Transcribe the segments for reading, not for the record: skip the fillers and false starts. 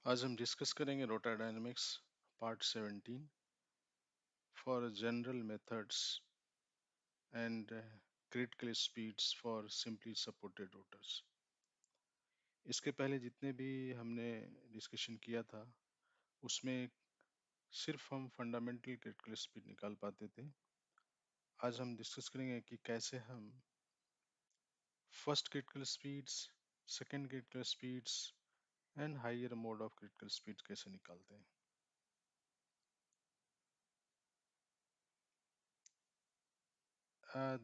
आज हम डिस्कस करेंगे rotor dynamics part 17 for general methods and critical speeds for simply supported rotors. इसके पहले जितने भी हमने डिस्कशन किया था उसमें सिर्फ हम फंडामेंटल क्रिटिकल स्पीड निकाल पाते थे। आज हम डिस्कस करेंगे कि कैसे हम first critical speeds, second critical speeds and higher mode of critical speeds कैसे निकालते हैं।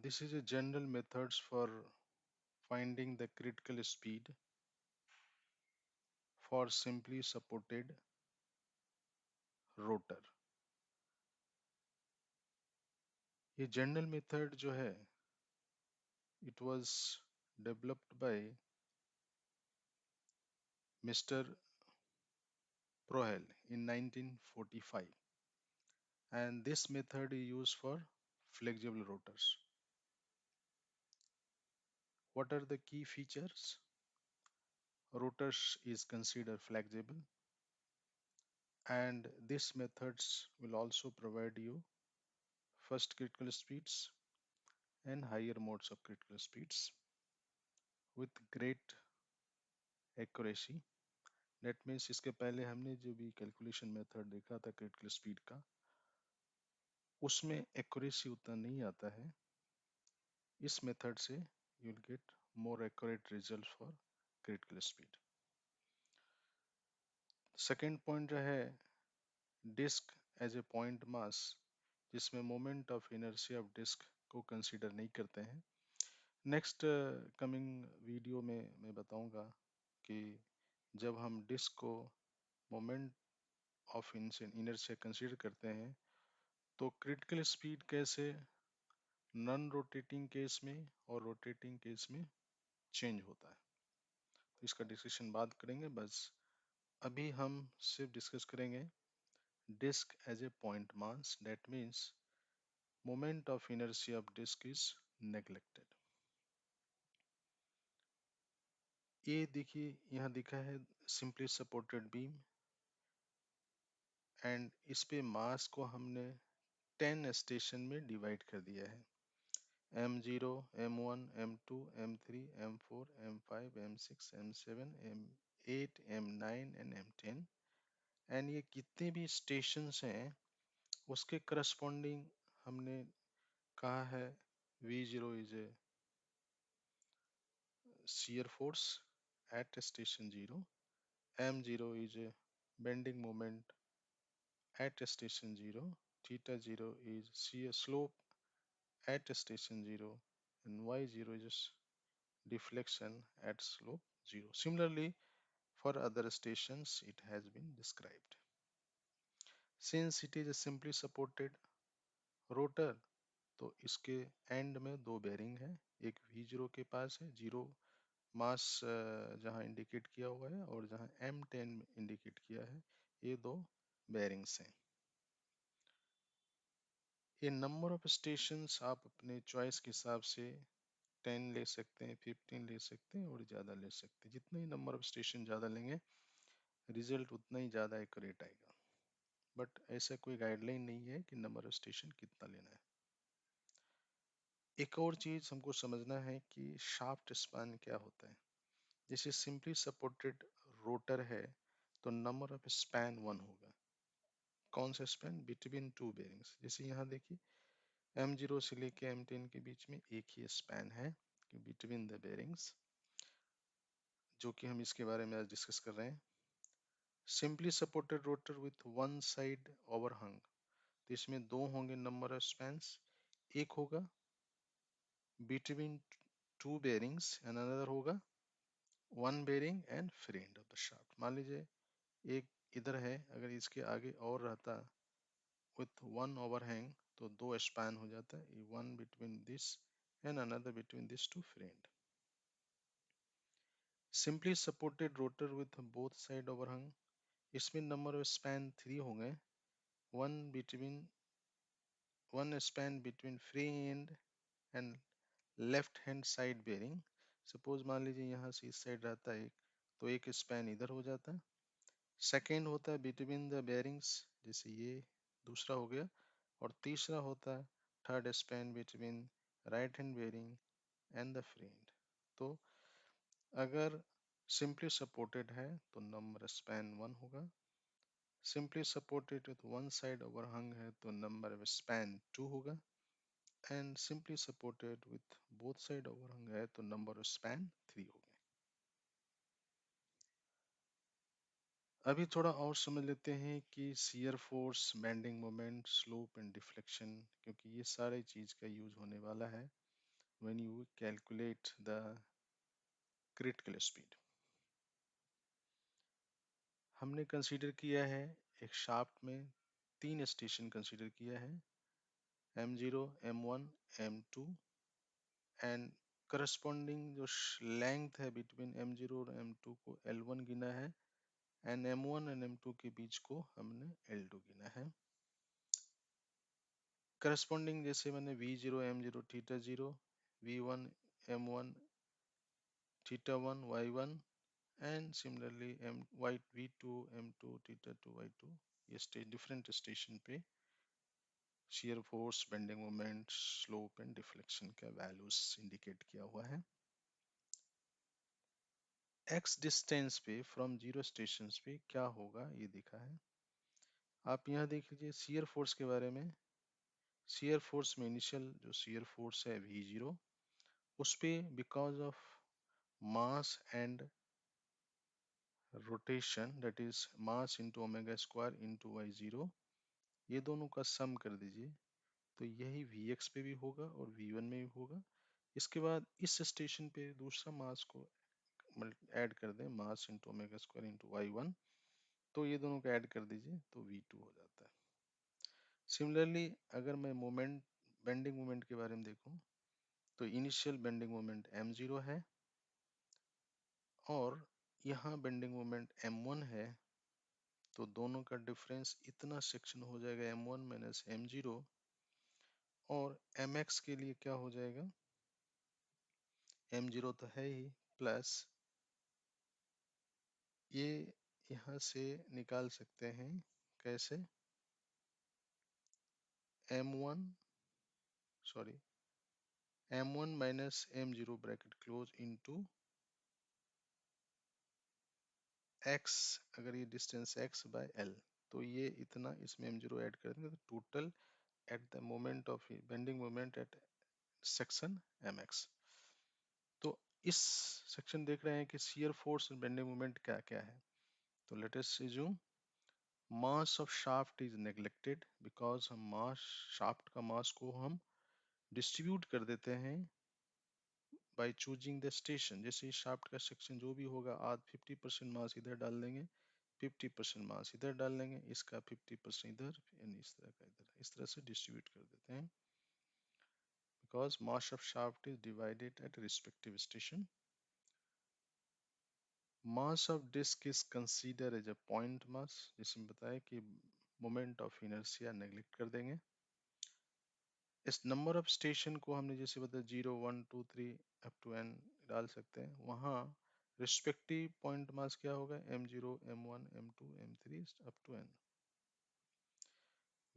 This is a general methods for finding the critical speed for simply supported rotor। ये जनरल मेथड जो है it was developed by Mr. Prohel in 1945 and this method is used for flexible rotors। What are the key features? Rotors is considered flexible and this methods will also provide you first critical speeds and higher modes of critical speeds with great accuracy। That means इसके पहले हमने जो भी calculation method देखा था critical speed का उसमें accuracy उतना नहीं आता है। इस मेथड से you will get more accurate result for critical speed. Second point जो है disc as a point mass, जिसमें moment of inertia of disc को कंसीडर नहीं करते हैं। नेक्स्ट कमिंग वीडियो में मैं बताऊंगा कि जब हम डिस्क को मोमेंट ऑफ इनर्शिया कंसीडर करते हैं तो क्रिटिकल स्पीड कैसे नॉन रोटेटिंग केस में और रोटेटिंग केस में चेंज होता है, तो इसका डिस्कशन बाद करेंगे। बस अभी हम सिर्फ डिस्कस करेंगे disc as a point mass, that means moment of inertia of disc is neglected. ये देखिए यहाँ दिखा है सिंपली सपोर्टेड बीम एंड इस पे मास को हमने 10 स्टेशन में डिवाइड कर दिया है। M0, M1, M2, M3, M4, M5, M6, M7, M8, M9 and M10 and ये कितने भी स्टेशंस हैं उसके करस्पॉन्डिंग हमने कहा है V0 is a shear force at station 0, M0 is a bending moment at station 0, theta 0 is shear slope at station 0 and Y0 is deflection at slope 0. Similarly, for other stations it has been described. Since it is a simply supported rotor, तो इसके and में दो bearing है, एक V0 के पास है, zero mass जहां indicate किया हुआ है और जहां M10 इंडिकेट किया है, ये दो बेरिंग्स हैं। ये नंबर ऑफ स्टेशंस आप अपने चॉइस के हिसाब से 10 ले सकते हैं, 15 ले सकते हैं और ज़्यादा ले सकते हैं। जितना ही नंबर ऑफ स्टेशन ज़्यादा लेंगे रिजल्ट उतना ही ज़्यादा एक्यूरेट आएगा, बट ऐसा कोई गाइडलाइन नहीं है कि नंबर ऑफ स्टेशन कितना लेना है। एक और चीज़ हमको समझना है कि शाफ्ट स्पैन क्या होता है। जैसे सिंपली सपोर्टेड रोटर है तो नंबर ऑफ स्पैन 1 होगा। कौन सा स्पैन? Between two bearings. जैसे यहाँ देखिए M0 से लेके M10 के बीच में एक ही स्पैन है बिटवीन द बेरिंग्स, जो कि हम इसके बारे में आज डिस्कस कर रहे हैं। Simply supported rotor with one side overhang, तो इसमें दो होंगे नंबर ऑफ स्पैन्स। एक होगा between two bearings and another होगा one bearing and free end of the shaft. मान लीजिए एक इधर है, अगर इसके आगे और रहता विथ वन ओवरहैंग तो दो स्पैन हो जाता है, one between this and another between this two free end. Simply supported rotor with both side overhang, इसमें नंबर ऑफ स्पैन 3 होंगे, one between one span between free end and left hand side bearing. Suppose मान लीजिए यहाँ से इस side रहता है एक, तो एक स्पैन इधर हो जाता है। सेकेंड होता है बिटवीन द बेयरिंग्स, जैसे ये दूसरा हो गया। और तीसरा होता है third span between right hand bearing and the free hand. तो अगर सिंपली सपोर्टेड है तो नंबर स्पैन 1 होगा, simply supported with one side overhang है तो नंबर स्पैन 2 होगा, and simply supported with both side overhang है तो नंबर स्पैन 3 होगा। अभी थोड़ा और समझ लेते हैं कि shear force, bending moment, slope and deflection, क्योंकि ये सारे चीज का यूज होने वाला है when you calculate the critical speed. हमने कंसीडर किया है एक शाफ्ट में तीन स्टेशन कंसीडर किया है, M0, M1, M2, and corresponding जो लेंथ है बिटवीन M0 और M2 को L1 गिना है, एंड M1 एंड M2 के बीच को हमने L2 गिना है। करस्पॉन्डिंग जैसे मैंने V0 M0 theta 0, V1 M1 theta 1 Y1, and similarly M Y V2 M2 theta 2 Y2, ये डिफरेंट स्टेशन पे shear force, bending moment, slope and deflection का वैल्यूज इंडिकेट किया हुआ है। एक्स डिस्टेंस पे फ्रॉम जीरो स्टेशन पे क्या होगा ये दिखा है। आप यहाँ देख लीजिए शियर फोर्स के बारे में। शियर फोर्स में इनिशियल जो शियर फोर्स है V0, उस पे because of mass and rotation, that is mass into omega square into Y0, ये दोनों का सम कर दीजिए तो यही Vx पे भी होगा और V1 में भी होगा। इसके बाद इस स्टेशन पे दूसरा मास को ऐड कर दें, mass into omega square into Y1, तो ये दोनों को ऐड कर दीजिए तो V2 हो जाता है। सिमिलरली अगर मैं मोमेंट, बेंडिंग मोमेंट के बारे में देखूं तो इनिशियल बेंडिंग मोमेंट M0 है और यहाँ बेंडिंग मोमेंट M1 है, तो दोनों का डिफरेंस इतना सेक्शन हो जाएगा M1 माइनस M0, और Mx के लिए क्या हो जाएगा, M0 तो है ही, प्लस ये यहाँ से निकाल सकते हैं कैसे, M1 sorry M1 minus M0 bracket close into x, अगर ये डिस्टेंस x बाय l, तो ये इतना इसमें M0 ऐड कर देंगे तो total at the moment of bending moment eight section Mx। तो इस सेक्शन देख रहे हैं कि शियर फोर्स और बेंडिंग मोमेंट क्या क्या है। तो let us assume mass of shaft is neglected, because हम मास, शाफ्ट का मास को हम डिस्ट्रीब्यूट कर देते हैं बाय चूजिंग द स्टेशन। जैसे इस शाफ्ट का सेक्शन जो भी होगा, आज 50% मास इधर डाल देंगे, 50% मास इधर डाल देंगे, इसका 50% इधर, यानी इस तरह का इधर, इस तरह से डिस्ट्रीब्यूट कर देते हैं, because mass of shaft is divided at respective station. Mass of disc is consider as a point mass, जिसमें बताया कि मोमेंट ऑफ इनर्शिया नेग्लेक्ट कर देंगे। इस नंबर ऑफ स्टेशन को हमने जैसे बताया 0 1 2 3 अप टू n डाल सकते हैं, वहाँ रिस्पेक्टिव पॉइंट मास क्या होगा, M0 M1 M2 M3 up to n।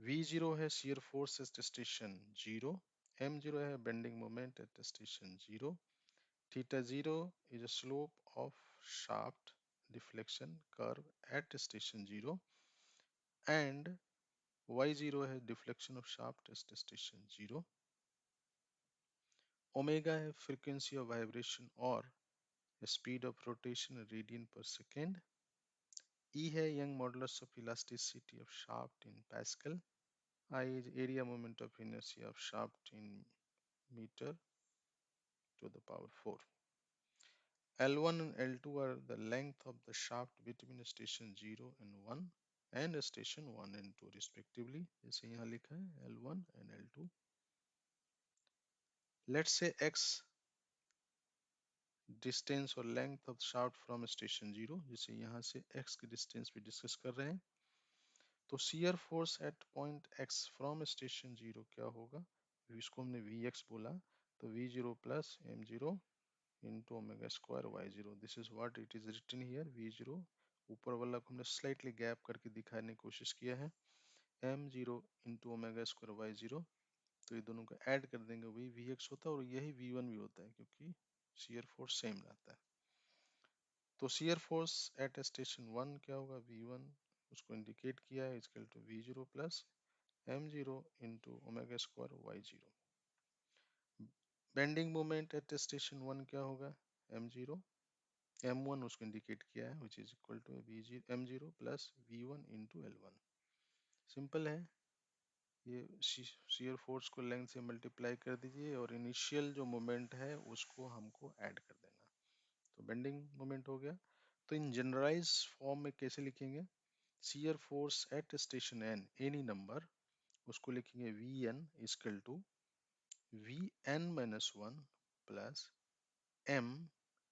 V0 है shear force at station 0, M0 है bending moment at station 0, theta 0 is a slope of shaft deflection curve at station 0, and Y0 है deflection of shaft at station 0, omega है frequency of vibration और speed of rotation radian पर second, E है young modulus of elasticity of shaft in Pascal, I is area moment of inertia of shaft in meter to the power 4. L1 and L2 are the length of the shaft between station 0 and 1 and station 1 and 2 respectively, जैसे यहाँ लिखा है L1 and L2। Let's say X distance or length of shaft from station 0, जैसे यहाँ से X की distance भी discuss कर रहे हैं, तो shear force at point X from station 0 क्या होगा, इसको हमने Vx बोला, तो V0 plus M0 into omega square Y0, this is what it is written here, V0 ऊपर वाला को हमने स्लाइटली गैप करके दिखाने की कोशिश किया है। m0 into omega square y zero, तो ये दोनों को ऐड कर देंगे, वही vx होता है और यही v1 भी होता है क्योंकि shear फोर्स सेम रहता है। तो shear फोर्स एट स्टेशन 1 क्या होगा, v1 उसको इंडिकेट किया है, equal to v0 plus m0 into omega square y zero. Bending moment at station 1 क्या होगा, m0, m1 उसको इंडिकेट किया है which is equal to m0 plus v1 into l1। Simple है, ये shear फोर्स को लेंथ से मल्टीप्लाई कर दीजिए और इनिशियल जो मोमेंट है उसको हमको ऐड कर देना, तो बेंडिंग मोमेंट हो गया। तो इन जनरलाइज फॉर्म में कैसे लिखेंगे, shear force at station n any number, उसको लिखेंगे vn equal to vn minus one plus m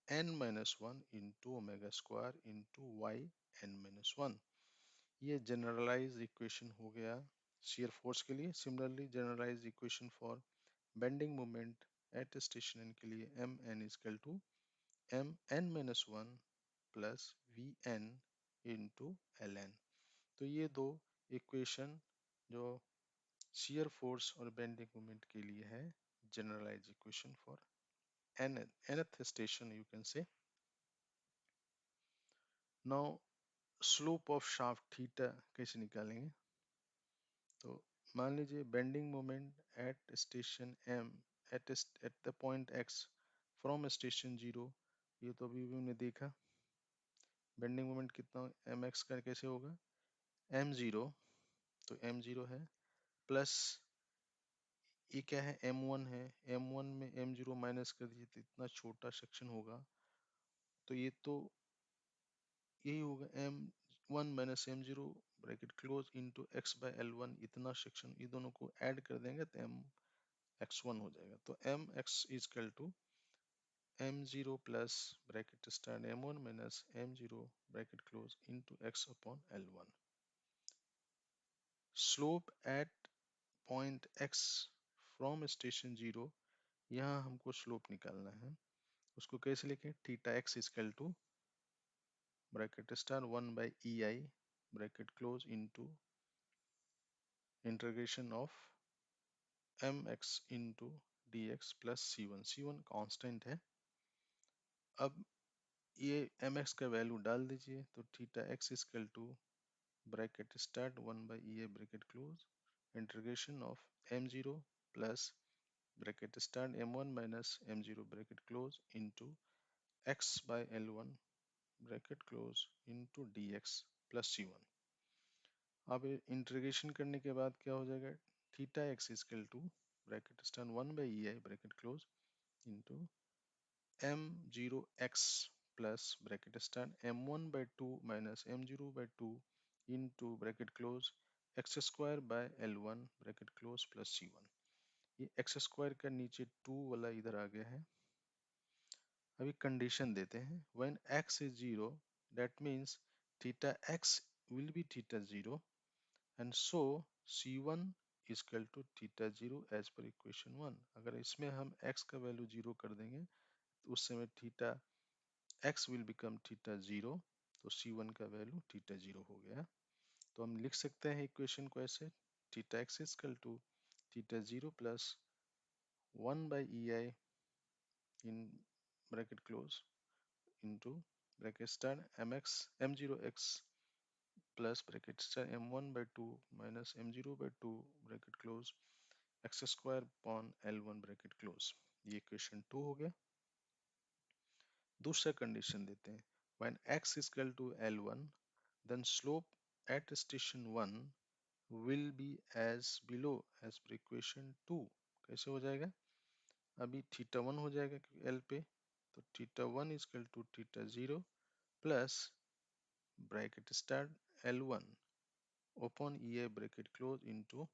n minus one into omega square into y n minus one. ये जनरलाइज इक्वेशन हो गया shear फोर्स के लिए। Similarly generalise equation for bending moment at station n के लिए m n equal to m n minus one plus v n into L N. तो ये दो इक्वेशन जो shear फोर्स और बेंडिंग मोमेंट के लिए है, generalise equation for nth station you can say. Now slope of shaft theta कैसे निकालेंगे, तो मान लीजिए bending moment at station M at the point x from station zero, ये तो अभी भी हमने देखा। बेंडिंग मोमेंट कितना एम एक्स का कैसे होगा, एम जीरो, तो एम जीरो है प्लस ये क्या है, एम वन है, एम वन में एम जीरो माइनस कर दीजिए तो इतना छोटा सेक्शन होगा, तो ये तो यही होगा M one minus M zero bracket close into x by L one, इतना सेक्शन, ये दोनों को ऐड कर देंगे तो एम एक्स वन हो जाएगा। तो M x is equal to M zero plus bracket start M one minus M zero bracket close into x upon L one. Slope at point x from station zero, यहाँ हमको slope निकालना है, उसको कैसे लिखें, theta x is equal to bracket start one by E I bracket close into integration of M x into d x plus c one constant है। अब ये एम एक्स का वैल्यू डाल दीजिए, तो theta x is equal to bracket start one by e a bracket close integration of m zero plus bracket start M one minus M zero bracket close into x by l one bracket close into d x plus c one. अब integration करने के बाद क्या हो जाएगा, theta x is equal to bracket start one by E I bracket close into m zero x plus bracket start M one by two minus M zero by two into bracket close x square by L one bracket close plus c one. ये x square का नीचे to वाला इधर आ गया है। अभी condition देते हैं, when x is zero that means theta x will be theta zero and so c1 is equal to theta 0 as per equation 1। अगर इसमें हम x का वैल्यू जीरो कर देंगे तो उस समय theta x will become theta 0, तो c1 का वैल्यू थीटा 0 हो गया। तो हम लिख सकते हैं इक्वेशन को ऐसे, theta x is equal to theta 0 plus 1 by ei in bracket close into bracket start mx m0x plus bracket start m1 by 2 minus m0 by 2 bracket close x square upon L one bracket close. ये equation 2 हो गया। दूसरा condition देते हैं, when x is equal to L1 then slope at station 1 will be as below as per equation 2। कैसे हो जाएगा, अभी थीटा 1 हो जाएगा क्योंकि L पे, तो theta 1 is equal to theta 0 plus bracket start L1 upon EA bracket close into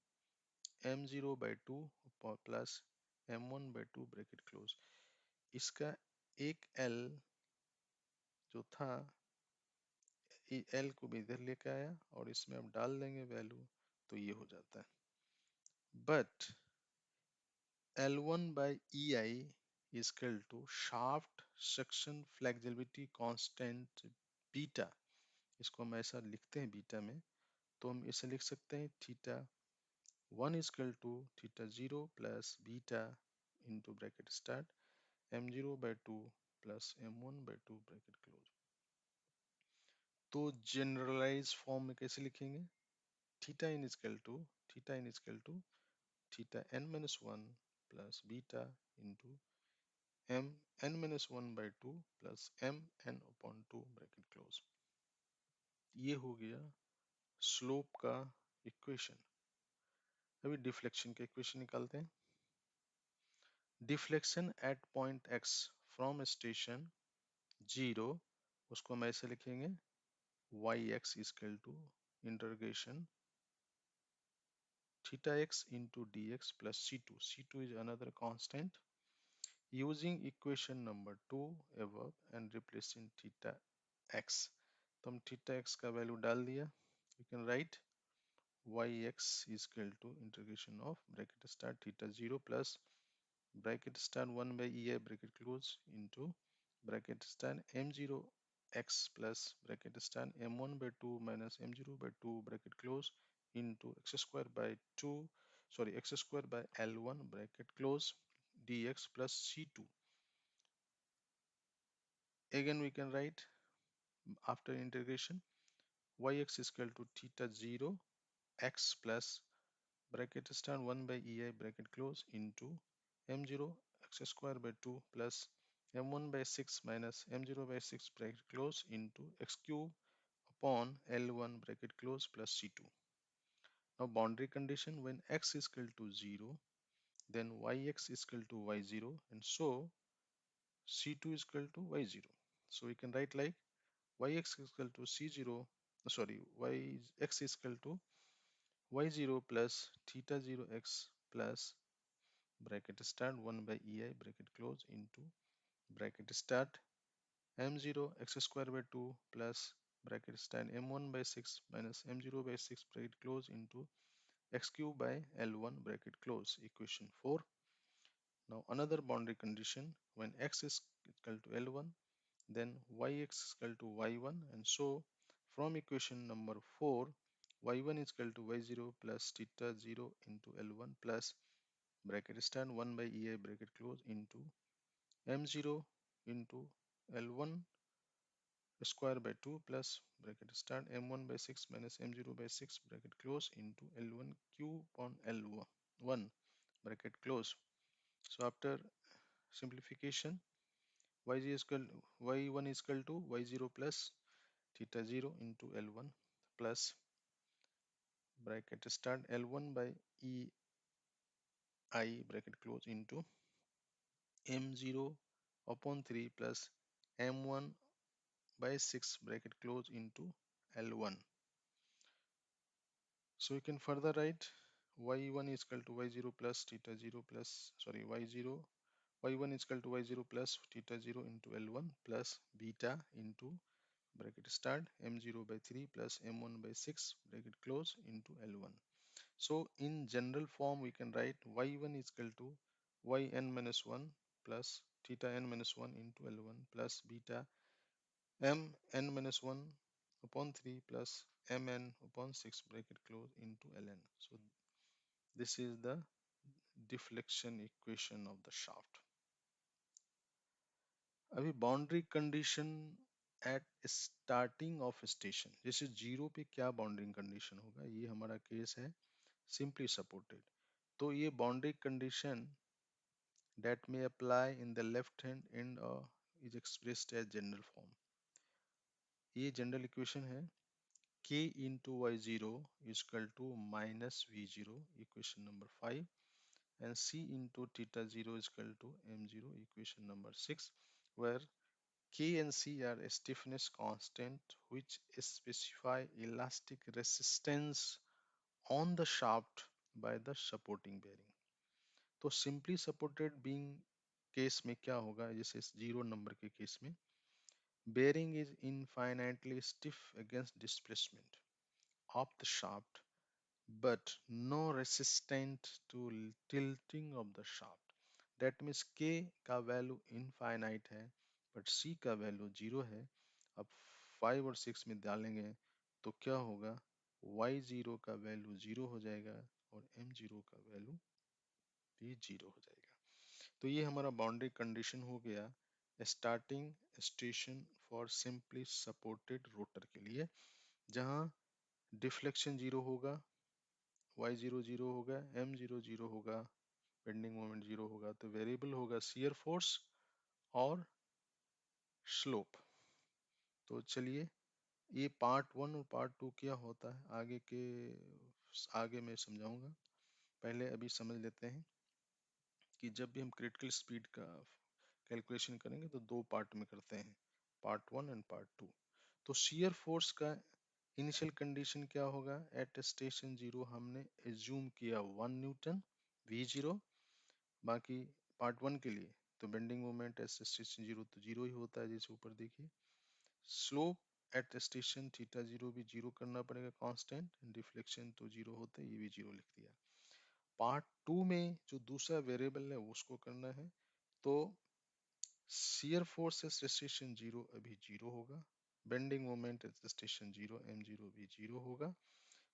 m0 by 2 plus m1 by 2 bracket close. इसका एक L जो था, L को भी इधर लेके आया और इसमें अब डाल देंगे वैल्यू, तो ये हो जाता है। But L1 by EI is equal to shaft section flexibility constant beta, इसको हम ऐसा लिखते हैं बीटा में, तो हम इसे लिख सकते हैं theta 1 is equal to theta 0 plus beta into bracket start m0/2 plus m1/2 bracket close. तो जनरलाइज फॉर्म में कैसे लिखेंगे? Theta n is equal to theta n-1 plus beta into m n-1/2 plus m n/2 bracket close. ये हो गया slope का equation. अभी deflection का इक्वेशन निकालते हैं। Deflection at point x from station 0, उसको हम ऐसे लिखेंगे yx is equal to integration theta x into dx plus c2. c2 is another constant. Using equation number 2 above and replacing theta x, तो हम theta x का value डाल दिया। You can write yx is equal to integration of bracket start theta 0 plus bracket start 1 by ei bracket close into bracket start m0 x plus bracket start m1 by 2 minus m0 by 2 bracket close into x square by 2, sorry, x square by l1 bracket close dx plus c2. Again we can write after integration yx is equal to theta 0 x plus bracket start 1 by ei bracket close into m0 x square by 2 plus m1 by 6 minus m0 by 6 bracket close into x cube upon l1 bracket close plus c2. Now boundary condition, when x is equal to 0, then yx is equal to y0, and so c2 is equal to y0. So we can write like yx is equal to c0, sorry, yx is equal to y0 plus theta 0 x plus bracket start 1 by ei bracket close into bracket start m0 x square by 2 plus bracket start m1 by 6 minus m0 by 6 bracket close into x cube by l1 bracket close, equation 4. Now another boundary condition, when x is equal to l1, then yx is equal to y1, and so from equation number 4, y1 is equal to y0 plus theta 0 into l1 plus bracket start 1 by ei bracket close into m0 into l1 square by 2 plus bracket start m1 by 6 minus m0 by 6 bracket close into l1 cube on l1 bracket close. So after simplification, y1 is equal to y0 plus theta 0 into l1 plus bracket start l1 by ei bracket close into m0 upon 3 plus m1 by 6 bracket close into l1. So you can further write y1 is equal to y0 plus theta 0 plus, sorry, y1 is equal to y0 plus theta 0 into l1 plus beta into bracket start m0 by 3 plus m1 by 6 bracket close into l1. So in general form we can write y1 is equal to yn minus 1 plus theta n minus 1 into l1 plus beta m n minus 1 upon 3 plus mn upon 6 bracket close into ln. So this is the deflection equation of the shaft. अभी boundary condition at starting of station, जैसे zero पे क्या boundary condition होगा, ये हमारा case है simply supported. तो ये boundary condition that may apply in the left hand end is expressed as general form. ये जनरल इक्वेशन है k into y0 is equal to minus v0, equation number 5, and c into theta 0 is equal to m0, equation number 6, where k and c are a stiffness constant which specify elastic resistance on the shaft by the supporting bearing. तो simply supported being case में क्या होगा, जैसे zero number के case में bearing is infinitely stiff against displacement of the shaft but no resistant to tilting of the shaft. That means k का value infinite है but c का value zero है। अब 5 और 6 में डालेंगे तो क्या होगा, y0 का वैल्यू 0 हो जाएगा और m0 का वैल्यू भी 0 हो जाएगा। तो ये हमारा बाउंड्री कंडीशन हो गया starting station for simply supported rotor के लिए, जहां डिफ्लेक्शन 0 होगा, y0 0 होगा, m0 0 होगा, बेंडिंग मोमेंट 0 होगा, तो वेरिएबल होगा शियर फोर्स और स्लोप। तो चलिए, ये पार्ट 1 और पार्ट 2 क्या होता है आगे मैं समझाऊंगा। पहले अभी समझ लेते हैं कि जब भी हम क्रिटिकल स्पीड का कैलकुलेशन करेंगे तो दो पार्ट में करते हैं, पार्ट 1 एंड पार्ट 2। तो शियर फोर्स का इनिशियल कंडीशन क्या होगा, एट स्टेशन 0 हमने एज्यूम किया 1 न्यूटन v0। बाकी पार्ट 1 के लिए तो बेंडिंग मोमेंट एट स्टेशन 0 तो 0 ही होता है, जैसे ऊपर देखिए। स्लोप एट स्टेशन थीटा 0 भी 0 करना पड़ेगा कांस्टेंट, डिफ्लेक्शन तो 0 होता है, ये भी 0 लिख दिया। पार्ट 2 में जो दूसरा वेरिएबल है उसको करना है, तो शियर फोर्स एट स्टेशन 0 अभी 0 होगा, bending moment at station 0 m0 भी 0 होगा,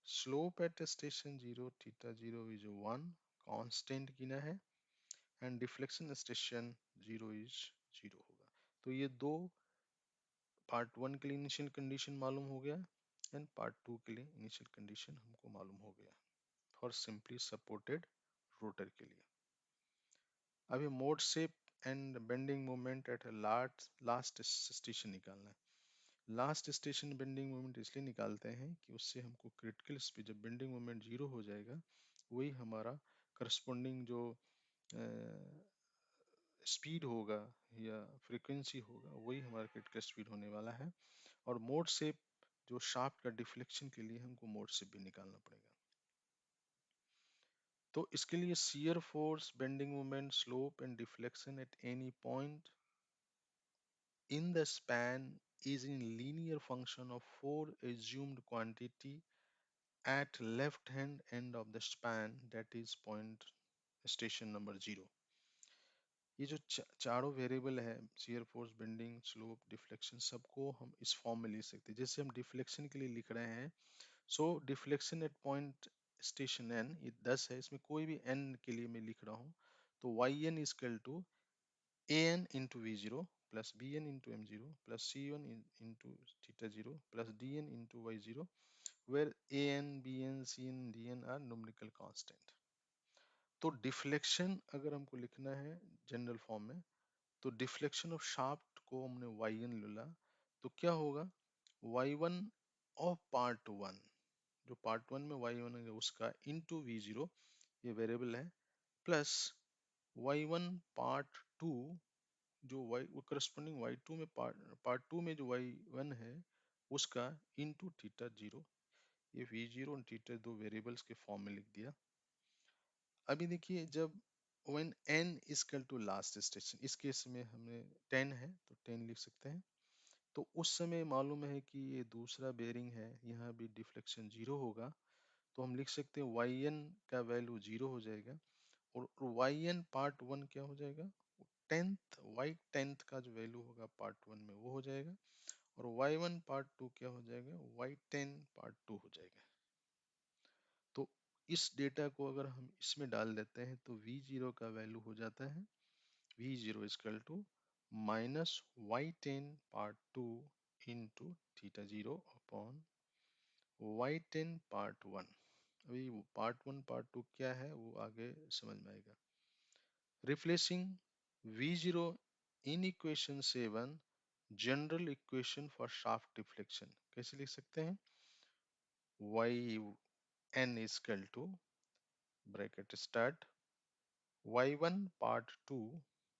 slope eight station 0 theta 0 is 1 constant गिना है, एंड डिफ्लेक्शन स्टेशन 0 इज 0 होगा। तो ये दो पार्ट 1 के लिए इनिशियल कंडीशन मालूम हो गया एंड पार्ट 2 के लिए इनिशियल कंडीशन हमको मालूम हो गया फॉर सिंपली सपोर्टेड रोटर के लिए। अभी mode shape and bending moment at last station निकालना है। लास्ट स्टेशन बेंडिंग मोमेंट इसलिए निकालते हैं कि उससे हमको क्रिटिकल स्पीड, जब बेंडिंग मोमेंट 0 हो जाएगा, वही हमारा करस्पॉन्डिंग जो स्पीड होगा या फ्रीक्वेंसी होगा, वही हमारा क्रिटिकल स्पीड होने वाला है। और मोड शेप, जो शाफ्ट का डिफ्लेक्शन के लिए हमको मोड शेप भी निकालना पड़ेगा। तो इसके लिए shear force, bending moment, slope and deflection at any point in the span is in linear function of four assumed quantity at left hand end of the span, that is point station number 0। ये जो चारों variable है, shear force, bending, slope, deflection, सबको हम इस form में लिख सकते हैं। जैसे हम डिफ्लेक्शन के लिए लिख रहे हैं, so deflection at point station N, ये 10 है, इसमें कोई भी एन के लिए मैं लिख रहा हूँ, तो y n is equal to an into v0 plus bn into m0 plus c1 into theta 0 plus dn into y0, where an, bn, cn, dn are numerical constant। तो डिफ्लेक्शन अगर हमको लिखना है जनरल फॉर्म में, तो डिफ्लेक्शन ऑफ शाफ्ट को हमने yn लिया, तो क्या होगा, y1 ऑफ पार्ट 1, जो पार्ट 1 में y1 है उसका इंटू v0, ये वेरिएबल है, प्लस y1 पार्ट 2, जो y वो करस्पॉन्डिंग y2 में पार्ट 2 में जो y1 है उसका इनटू थीटा 0। ये v0 और थीटा दो वेरिएबल्स के फॉर्म में लिख दिया। अभी देखिए, जब when n is equal to last station, इस केस में हमने 10 है तो 10 लिख सकते हैं। तो उस समय मालूम है कि ये दूसरा बेरिंग है, यहाँ भी डिफ्लेक्शन 0 होगा, तो हम लिख सकते हैं yn का वैल्यू 0 हो जाएगा, और yn पार्ट 1 क्या हो जाएगा, टेंथ, वाई टेंथ का जो वैल्यू होगा पार्ट 1 में वो हो जाएगा, और y1 पार्ट 2 क्या हो जाएगा, y10 पार्ट 2 हो जाएगा। तो इस डेटा को अगर हम इसमें डाल देते हैं तो v0 का वैल्यू हो जाता है v0 is equal to minus y10 part 2 into theta 0 upon y10 part 1। अभी पार्ट 1 पार्ट 2 क्या है वो आगे समझ में आएगा। Replacing V0 in equation 7, general equation for shaft deflection कैसे लिख सकते हैं, y n is equal to bracket start y1 part 2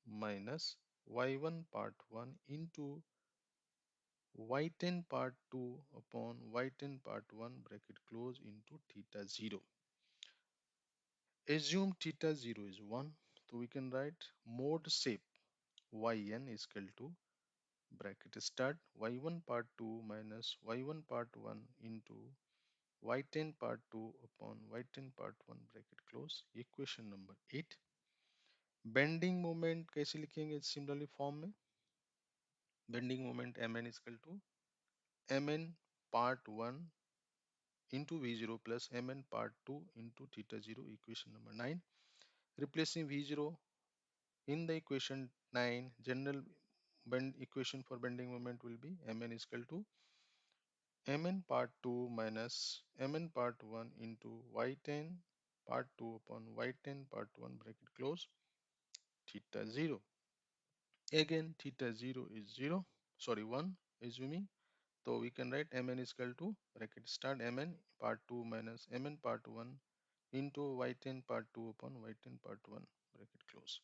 minus y1 part 1 into y10 part 2 upon y10 part 1 bracket close into theta 0। Assume theta 0 is 1, so we can write mode shape yn is equal to bracket start y1 part 2 minus y1 part 1 into y10 part 2 upon y10 part 1 bracket close, equation number 8। Bending moment कैसे लिखेंगे similarly form में, bending moment mn equal to mn part 1 into v0 plus mn part 2 into theta 0, equation number 9. Replacing v0 in the equation 9, general bend equation for bending moment will be mn is equal to mn part 2 minus mn part 1 into y10 part 2 upon y10 part 1 bracket close theta 0. Again theta 0 is 0, sorry 1 assuming. So we can write mn is equal to bracket start mn part 2 minus mn part 1 into y10 part 2 upon y10 part 1 bracket close.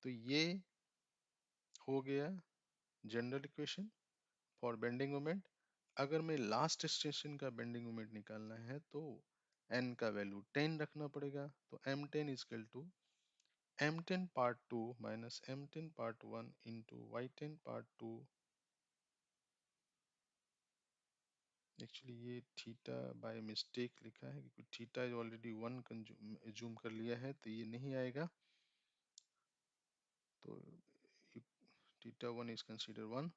तो ये हो गया general equation for bending moment. अगर मैं last station का bending moment निकालना है तो n का वैल्यू 10 रखना पड़ेगा. तो m10 is equal to m10 part 2 minus m10 part 1 into y10 part 2. Actually ये थीटा बाय मिस्टेक लिखा है क्योंकि थीटा इज ऑलरेडी 1 कंज्यूम कर लिया है तो ये नहीं आएगा. तो थीटा 1 इज कंसीडर 1.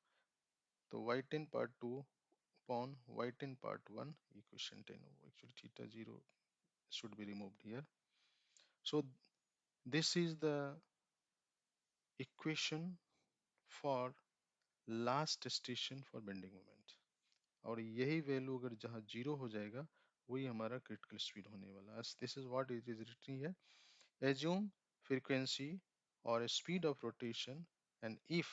तो y10 part 2 upon y10 part 1 equation 10. Actually theta 0 should be removed here. So this is the equation for last station for bending moment. और यही वैल्यू अगर जहाँ जीरो हो जाएगा वही हमारा क्रिटिकल स्पीड होने वाला है. This is what it is written here. Assume frequency or a speed of rotation, and if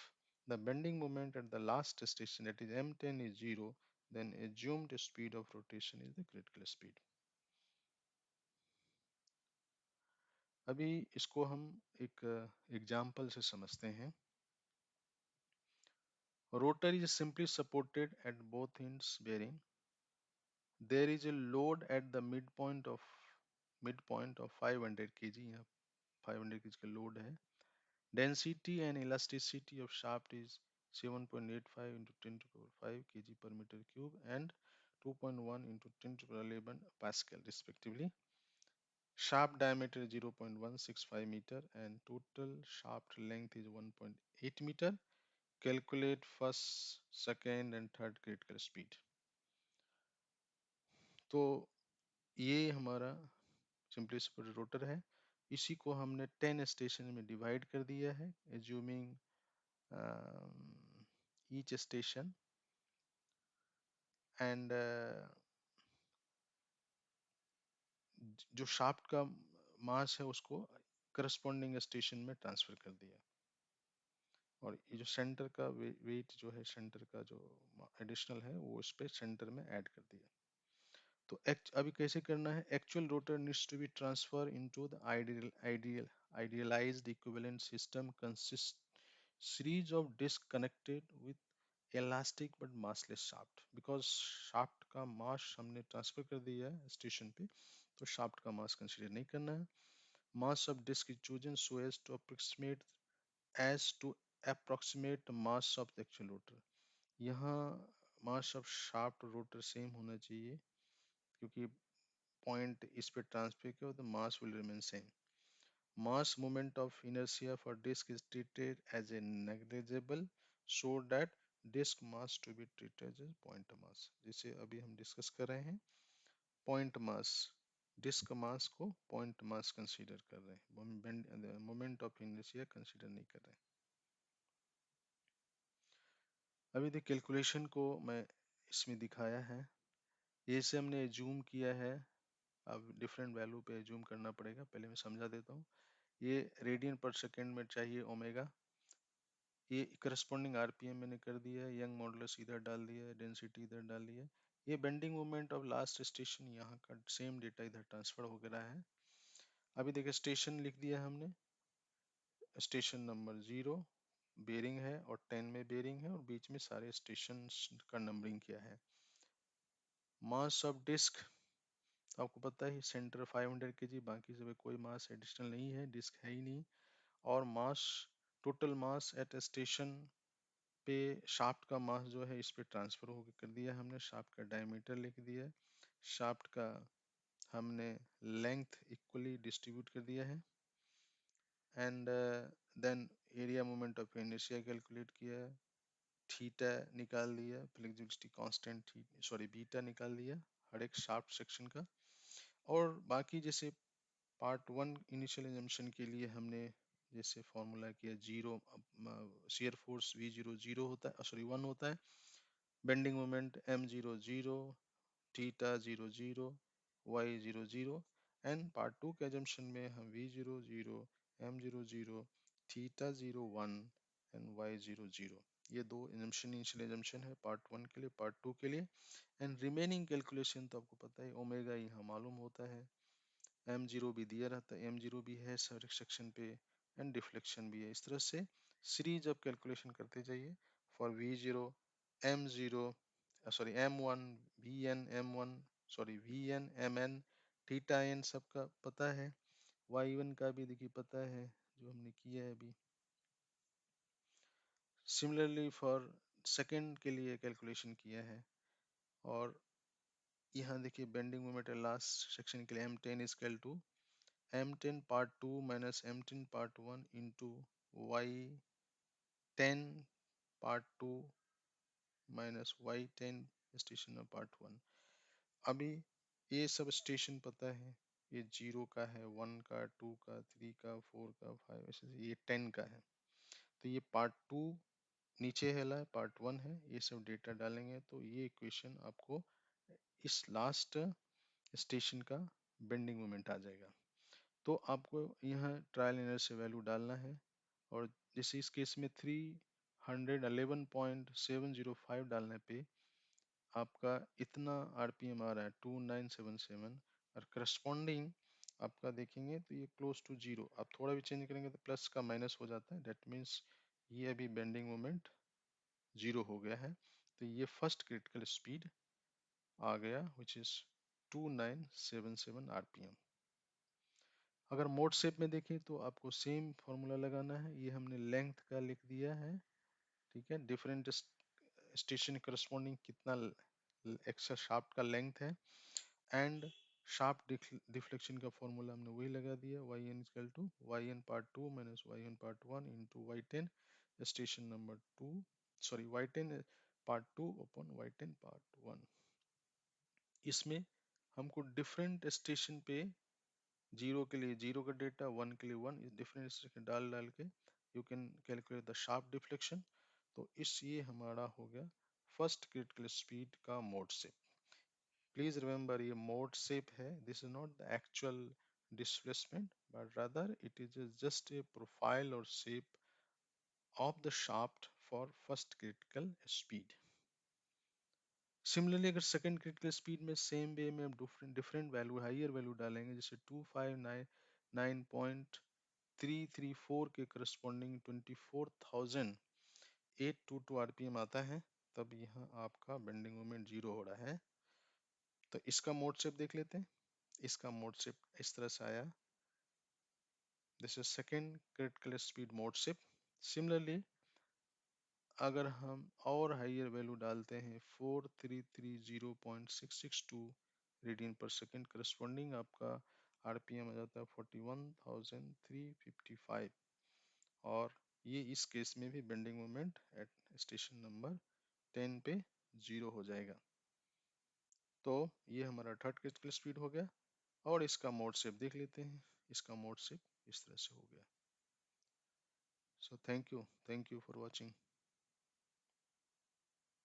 the bending moment at the last station, that is m10, is 0, then assumed speed of rotation is the critical speed. अभी इसको हम एक example से समझते हैं. Rotor is simply supported at both ends bearing. There is a load at the midpoint of 500 kg. यहाँ 500 kg का load है. Density and elasticity of shaft is 7.85 into 10 to the power 5 kg per meter cube and 2.1 into 10 to the power 11 Pascal respectively. Shaft diameter is 0.165 meter and total shaft length is 1.8 meter. Calculate first, second and third critical speed. तो ये हमारा simply supported rotor है. इसी को हमने 10 station में divide कर दिया है. एज्यूमिंग each station and जो शाफ्ट का मास है उसको करस्पॉन्डिंग स्टेशन में ट्रांसफर कर दिया. और ये जो सेंटर का वेट जो है सेंटर का जो एडिशनल है वो उस पे सेंटर में ऐड कर दिया. तो अभी कैसे करना है. Actual rotor needs to be transfer into the idealized equivalent system consists series of disc connected with elastic but massless shaft. because shaft का मास हमने ट्रांसफर कर दिया है स्टेशन पे तो shaft का मास कंसीडर नहीं करना है. mass of disc is chosen so as to approximate mass of the actual rotor. यहाँ mass of shaft rotor same होना चाहिए क्योंकि पॉइंट इस पे ट्रांसफर किया तो mass will remain same. Mass moment of inertia for disk is treated as a negligible so that disk mass to be treated as point mass. जिसे अभी हम डिस्कस कर रहे हैं point mass. डिस्क मास को point mass कंसीडर कर रहे हैं. मोमेंट ऑफ इनर्शिया कंसीडर नहीं कर रहे हैं. अभी देखिए कैलकुलेशन को मैं इसमें दिखाया है. ये से हमने एज्यूम किया है. अब डिफरेंट वैल्यू पे एज्यूम करना पड़ेगा. पहले मैं समझा देता हूँ. ये रेडियन पर सेकेंड में चाहिए ओमेगा. ये करस्पॉन्डिंग आरपीएम मैंने कर दिया है. यंग मॉडुलस इधर डाल दिया है. डेंसिटी इधर डाल दिया है. ये bending moment of last station यहाँ का सेम डेटा इधर ट्रांसफर हो गया है. अभी देखिए स्टेशन लिख दिया हमने. स्टेशन नंबर 0 बेरिंग है और 10 में बेरिंग है और बीच में सारे स्टेशन का नंबरिंग किया है. मास ऑफ डिस्क आपको पता है सेंटर 500 kg. बाकी सब कोई मास एडिशनल नहीं है. डिस्क है ही नहीं. और mass total mass at station पे शाफ्ट का मास जो है इस पे ट्रांसफर हो कर दिया हमने. शाफ्ट का डायमीटर लिख दिया. शाफ्ट का हमने लेंथ इक्वली डिस्ट्रीब्यूट कर दिया है. And then area moment of inertia calculate किया है. थीटा निकाल दिया, फ्लेक्सिबिलिटी कांस्टेंट सॉरी बीटा निकाल दिया हर एक शाफ्ट सेक्शन का। और बाकी जैसे पार्ट वन इनिशियल एजम्पशन के लिए हमने जैसे फॉर्मूला किया, zero shear force v zero zero होता है, सॉरी वन होता है, bending moment m zero zero, theta zero zero, y zero zero. And part two के एजम्पशन में हम v zero zero, m zero zero, theta zero one and y zero zero, ये दो assumption initial assumption है part one के लिए, part two के लिए। एंड रिमेनिंग कैलकुलेशन तो आपको पता है, ओमेगा यहाँ मालूम होता है, एम जीरो भी दिया रहता है, एम जीरो भी है सेक्शन पे, एंड डिफ्लेक्शन भी है। इस तरह से सीरीज अब कैलकुलेशन करते जाइए for v zero, m zero, sorry m one, v n m one, sorry v n m n, theta n सबका पता है, वाई वन का भी देखिए पता है जो हमने किया है अभी। सिमिलरली फॉर सेकंड के लिए कैलकुलेशन किया है। और यहाँ देखिए बेंडिंग मोमेंट लास्ट सेक्शन के लिए m ten is equal to M10 part 2 minus M10 part 1 into Y10 part 2 minus Y10 station part 1। अभी ये सब स्टेशन पता है, ये जीरो का है, वन का, टू का, थ्री का, फोर का, फाइव, ऐसे ये 10 का है। तो ये पार्ट टू नीचे है, पार्ट वन है, ये सब डेटा डालेंगे तो ये इक्वेशन आपको इस लास्ट स्टेशन का बेंडिंग मोमेंट आ जाएगा। तो आपको यहाँ ट्रायल एरर से वैल्यू डालना है। और जैसे इस केस में 311.705 डालने पे आपका इतना आरपीएम आ रहा है 2977। और करस्पॉन्डिंग आपका देखेंगे तो ये क्लोज टू जीरो, आप थोड़ा भी चेंज करेंगे तो प्लस का माइनस हो जाता है, दैट मीन्स ये अभी बेंडिंग मोमेंट जीरो हो गया है। तो ये फर्स्ट क्रिटिकल स्पीड आ गया विच इज 2977 आरपीएम। अगर मोड शेप में देखें तो आपको सेम फॉर्मूला लगाना है, ये हमने लेंथ का लिख दिया है, ठीक है, डिफरेंट स्टेशन करस्पॉन्डिंग कितना एक्स्ट्रा शाफ्ट का लेंथ है। एंड शाफ्ट डिफ्लेक्शन का फॉर्मूला हमने वही लगा दिया, y n equal to y n part two minus y n part one into y ten station number two, sorry y ten part two upon y ten part one. इसमें हमको different station पे zero के लिए zero का data, one के लिए one, इस difference डाल डाल के यू कैन कैलकुलेट द शार्प डिफ्लेक्शन। तो इस ये हमारा हो गया फर्स्ट क्रिटिकल स्पीड का मोड शेप। प्लीज रिमेंबर ये मोड शेप है, this is not the actual displacement but rather it is just a profile और shape of the shaft for first critical speed. Similarly अगर second critical speed में same way में हम different different value, higher value डालेंगे, जैसे 2599.334 के corresponding 24,822 RPM आता है, तब यहाँ आपका बेंडिंग मोमेंट जीरो हो रहा है। तो इसका मोड शेप देख लेते हैं। इसका मोड शेप इस तरह से आया, this is second critical speed mode shape. Similarly अगर हम और हाइयर वैल्यू डालते हैं 4330.662 रेडियन पर सेकेंड, करस्पॉन्डिंग आपका आरपीएम आ जाता है 41,355। और ये इस केस में भी bending moment at station number 10 पे जीरो हो जाएगा। तो ये हमारा थर्ड क्रिटिकल स्पीड हो गया। और इसका मोड शेप देख लेते हैं, इसका मोड शेप इस तरह से हो गया। So thank you for watching.